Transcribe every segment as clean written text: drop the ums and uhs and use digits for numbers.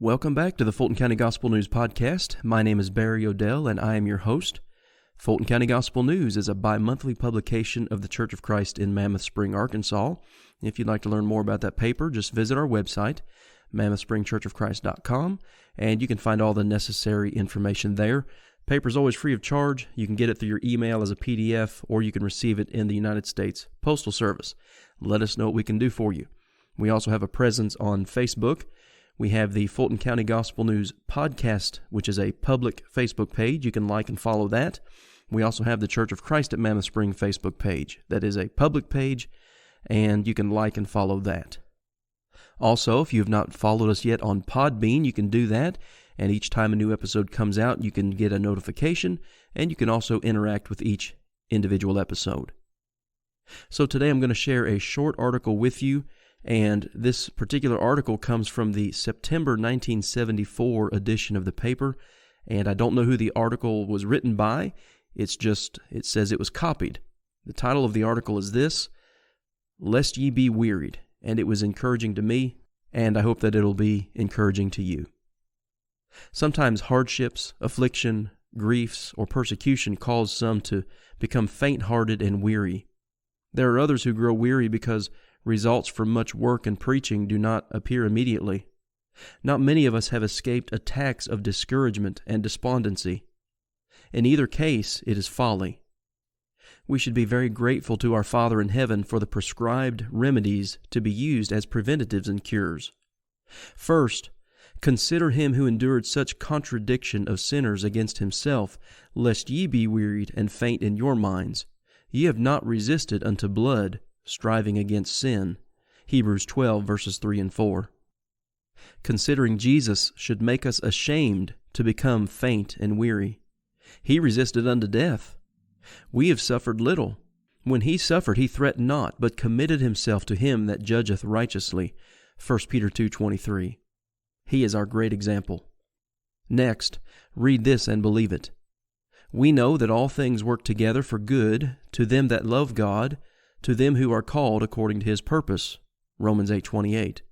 Welcome back to the Fulton County Gospel News Podcast. My name is Barry Odell, and I am your host. Fulton County Gospel News is a bi-monthly publication of the Church of Christ in Mammoth Spring, Arkansas. If you'd like to learn more about that paper, just visit our website, mammothspringchurchofchrist.com, and you can find all the necessary information there. Paper is always free of charge. You can get it through your email as a PDF, or you can receive it in the United States Postal Service. Let us know what we can do for you. We also have a presence on Facebook. We have the Fulton County Gospel News Podcast, which is a public Facebook page. You can like and follow that. We also have the Church of Christ at Mammoth Spring Facebook page. That is a public page, and you can like and follow that. Also, if you have not followed us yet on Podbean, you can do that, and each time a new episode comes out, you can get a notification, and you can also interact with each individual episode. So today I'm going to share a short article with you, and this particular article comes from the September 1974 edition of the paper, and I don't know who the article was written by. It says it was copied. The title of the article is this, "Lest Ye Be Wearied," and it was encouraging to me, and I hope that it'll be encouraging to you. Sometimes hardships, affliction, griefs, or persecution cause some to become faint-hearted and weary. There are others who grow weary because results from much work and preaching do not appear immediately. Not many of us have escaped attacks of discouragement and despondency. In either case, it is folly. We should be very grateful to our Father in heaven for the prescribed remedies to be used as preventatives and cures. First, consider him who endured such contradiction of sinners against himself, lest ye be wearied and faint in your minds. Ye have not resisted unto blood, striving against sin. Hebrews 12, verses 3 and 4. Considering Jesus should make us ashamed to become faint and weary. He resisted unto death. We have suffered little. When he suffered, he threatened not, but committed himself to him that judgeth righteously. 1 Peter 2:23. He is our great example. Next, read this and believe it. We know that all things work together for good to them that love God, to them who are called according to his purpose. Romans 8:28.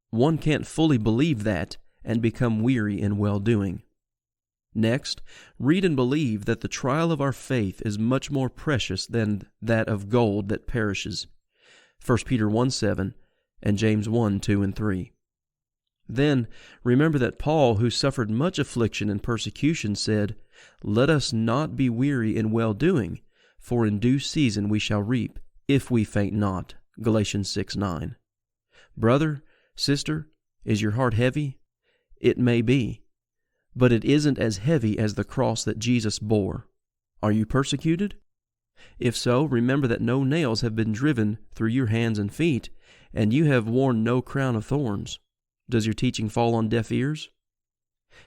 One can't fully believe that and become weary in well-doing. Next, read and believe that the trial of our faith is much more precious than that of gold that perishes. 1 Peter 1:7 and James 1:2 and 3. Then, remember that Paul, who suffered much affliction and persecution, said, "Let us not be weary in well-doing, for in due season we shall reap, if we faint not." Galatians 6:9. Brother, sister, is your heart heavy? It may be, but it isn't as heavy as the cross that Jesus bore. Are you persecuted? If so, remember that no nails have been driven through your hands and feet, and you have worn no crown of thorns. Does your teaching fall on deaf ears?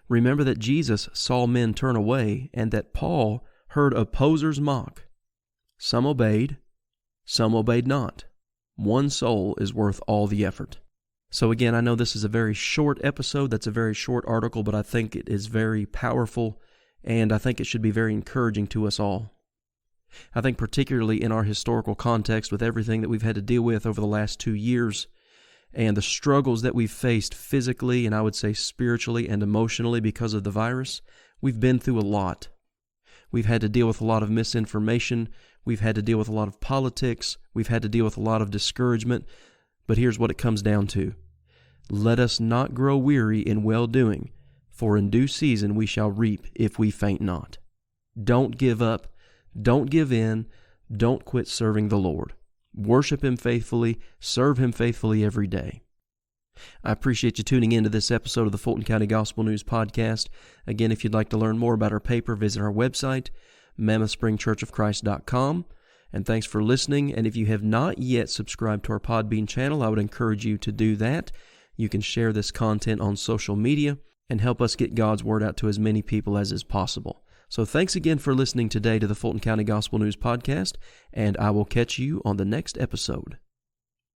Remember that Jesus saw men turn away, and that Paul heard opposers mock. Some obeyed not. One soul is worth all the effort. So again, I know this is a very short episode, that's a very short article, but I think it is very powerful, and I think it should be very encouraging to us all. I think particularly in our historical context with everything that we've had to deal with over the last 2 years, and the struggles that we've faced physically, and I would say spiritually and emotionally because of the virus, we've been through a lot. We've had to deal with a lot of misinformation, we've had to deal with a lot of politics, we've had to deal with a lot of discouragement, but here's what it comes down to. Let us not grow weary in well-doing, for in due season we shall reap if we faint not. Don't give up, don't give in, don't quit serving the Lord. Worship him faithfully, serve him faithfully every day. I appreciate you tuning in to this episode of the Fulton County Gospel News Podcast. Again, if you'd like to learn more about our paper, visit our website, mammothspringchurchofchrist.com. And thanks for listening. And if you have not yet subscribed to our Podbean channel, I would encourage you to do that. You can share this content on social media and help us get God's Word out to as many people as is possible. So thanks again for listening today to the Fulton County Gospel News Podcast, and I will catch you on the next episode.